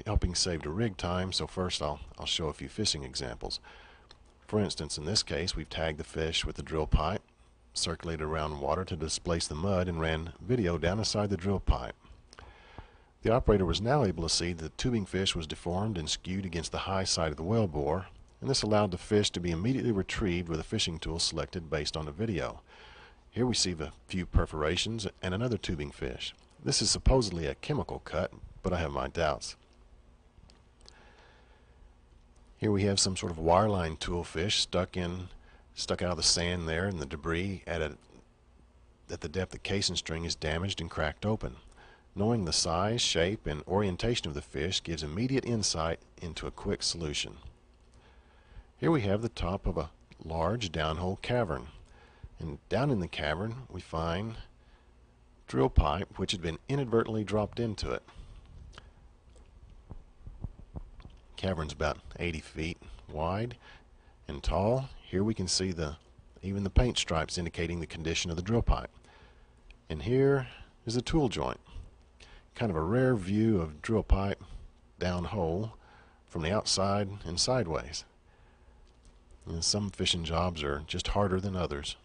helping save the rig time, so first I'll show a few fishing examples. For instance, in this case, we've tagged the fish with the drill pipe, circulated around water to displace the mud, and ran video down inside the drill pipe. The operator was now able to see that the tubing fish was deformed and skewed against the high side of the wellbore, and this allowed the fish to be immediately retrieved with a fishing tool selected based on the video. Here we see a few perforations and another tubing fish. This is supposedly a chemical cut, but I have my doubts. Here we have some sort of wireline tool fish stuck out of the sand there, and the debris at the depth the casing string is damaged and cracked open. Knowing the size, shape, and orientation of the fish gives immediate insight into a quick solution. Here we have the top of a large downhole cavern, and down in the cavern we find drill pipe which had been inadvertently dropped into it. Cavern's about 80 feet wide and tall. Here we can see even the paint stripes indicating the condition of the drill pipe. And here is a tool joint. Kind of a rare view of drill pipe down hole from the outside and sideways. And some fishing jobs are just harder than others.